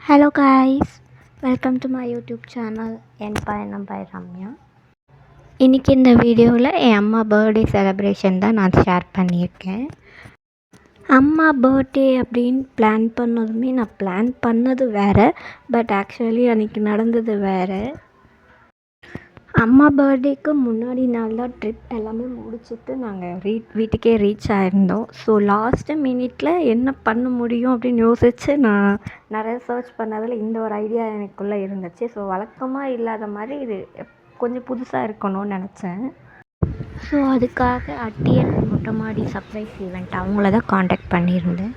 Hello guys, welcome to my YouTube channel என் பயணம் by Ramya. இன்றைக்கி இந்த வீடியோவில் என் அம்மா பர்த்டே செலிப்ரேஷன் தான் நான் ஷேர் பண்ணியிருக்கேன். அம்மா பர்த்டே அப்படின்னு பிளான் பண்ணதுமே நான் பிளான் பண்ணது வேறு, பட் ஆக்சுவலி அன்றைக்கி நடந்தது வேறு. அம்மா பர்த்டேக்கு முன்னாடி நாள் தான் ட்ரிப் எல்லாமே முடிச்சுட்டு நாங்கள் வீட்டுக்கே ரீச் ஆகிருந்தோம். ஸோ லாஸ்ட்டு மினிட்ல என்ன பண்ண முடியும் அப்படின்னு யோசித்து நான் நிறைய சர்ச் பண்ணதில் இந்த ஒரு ஐடியா எனக்குள்ளே இருந்துச்சு. ஸோ வழக்கமாக இல்லாத மாதிரி இது கொஞ்சம் புதுசாக இருக்கணும்னு நினச்சேன். ஸோ அதுக்காக அட்டியன் மொட்டை மாடி சர்ப்ரைஸ் ஈவெண்ட் அவங்கள தான் காண்டாக்ட் பண்ணியிருந்தேன்.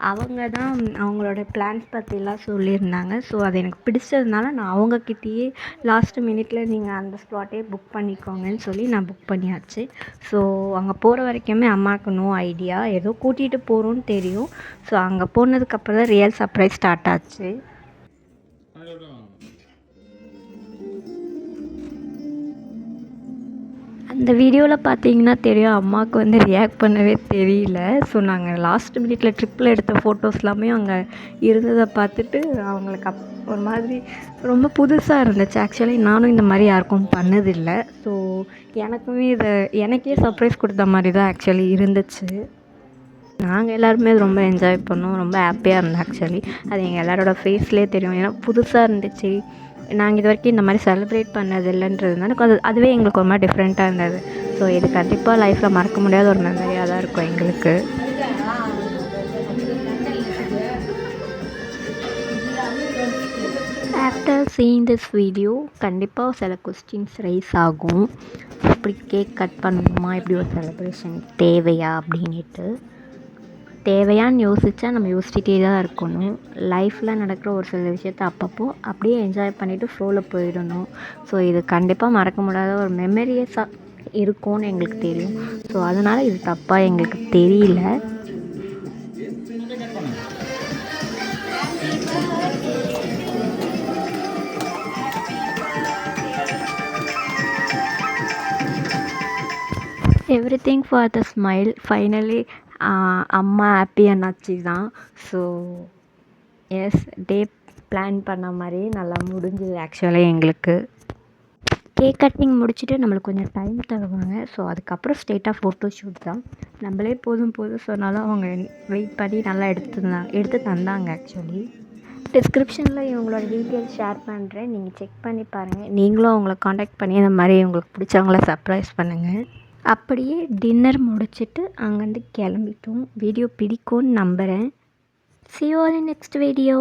அவங்க தான் அவங்களோட பிளான்ஸ் பற்றிலாம் சொல்லியிருந்தாங்க. ஸோ அது எனக்கு பிடிச்சதுனால நான் அவங்கக்கிட்டேயே லாஸ்ட்டு மினிட்ல நீங்கள் அந்த ஸ்பாட்டே புக் பண்ணிக்கோங்கன்னு சொல்லி நான் புக் பண்ணியாச்சு. ஸோ அங்கே போகிற வரைக்குமே அம்மாவுக்கு நோ ஐடியா, ஏதோ கூட்டிகிட்டு போகிறோன்னு தெரியும். ஸோ அங்கே போனதுக்கப்புறம் தான் ரியல் சர்ப்ரைஸ் ஸ்டார்ட் ஆச்சு. அந்த வீடியோவில் பார்த்தீங்கன்னா தெரியும், அம்மாவுக்கு வந்து ரியாக்ட் பண்ணவே தெரியல. ஸோ நாங்கள் லாஸ்ட் மினிட்ல ட்ரிப்பில் எடுத்த ஃபோட்டோஸ் எல்லாமே அங்கே இருந்ததை பார்த்துட்டு அவங்களுக்கு ஒரு மாதிரி ரொம்ப புதுசாக இருந்துச்சு. ஆக்சுவலி நானும் இந்த மாதிரி யாருக்கும் பண்ணதில்லை. ஸோ எனக்கே சர்ப்ரைஸ் கொடுத்த மாதிரி தான் ஆக்சுவலி இருந்துச்சு. நாங்கள் எல்லாருமே ரொம்ப என்ஜாய் பண்ணோம், ரொம்ப ஹாப்பியாக இருந்தோம். ஆக்சுவலி அது எங்கள் எல்லாரோட ஃபேஸ்லேயே தெரியும். ஏன்னா புதுசாக இருந்துச்சு, நாங்கள் இது வரைக்கும் இந்த மாதிரி செலிப்ரேட் பண்ணது இல்லைன்றதுனால அதுவே எங்களுக்கு ஒரு மாதிரி டிஃப்ரெண்ட்டாக இருந்தது. ஸோ இது கண்டிப்பாக லைஃப்பில் மறக்க முடியாத ஒரு மெமரியாக தான் இருக்கும் எங்களுக்கு. ஆஃப்டர் சீயிங் திஸ் வீடியோ கண்டிப்பாக சில கொஸ்டின்ஸ் ரைஸ் ஆகும். இப்படி கேக் கட் பண்ணணுமா, இப்படி ஒரு செலிப்ரேஷன் தேவையா அப்படின்ட்டு. தேவையான்னு யோசித்தா நம்ம யோசிச்சுட்டே தான் இருக்கணும். லைஃப்பில் நடக்கிற ஒரு சில விஷயத்த அப்பப்போ அப்படியே என்ஜாய் பண்ணிவிட்டு ஃப்ளோவில் போயிடணும். ஸோ இது கண்டிப்பாக மறக்க முடியாத ஒரு மெமரியஸாக இருக்கும்னு எங்களுக்கு தெரியும். ஸோ அதனால் இது தப்பாக எங்களுக்கு தெரியல. Everything for the smile. Finally அம்மா ஹாப்பி ஆனாச்சு தான். ஸோ எஸ், டே பிளான் பண்ண மாதிரி நல்லா முடிஞ்சுது ஆக்சுவலி எங்களுக்கு. கேக் கட்டிங் முடிச்சுட்டு நம்மளுக்கு கொஞ்சம் டைம் தருவாங்க. ஸோ அதுக்கப்புறம் ஸ்ட்ரெயிட்டாக ஃபோட்டோ ஷூட் தான். நம்மளே போதும் சொன்னாலும் அவங்க வெயிட் பண்ணி நல்லா எடுத்து தந்தாங்க. ஆக்சுவலி டிஸ்கிரிப்ஷனில் இவங்களோட டீட்டெயில்ஸ் ஷேர் பண்ணுறேன், நீங்கள் செக் பண்ணி பாருங்கள். நீங்களும் அவங்கள காண்டாக்ட் பண்ணி இந்த மாதிரி உங்களுக்கு பிடிச்சவங்கள சர்ப்ரைஸ் பண்ணுங்கள். அப்படியே டின்னர் முடிச்சுட்டு அங்கேருந்து கிளம்பிட்டோம். வீடியோ பிடிக்கும்னு நம்புகிறேன். See you all in next video.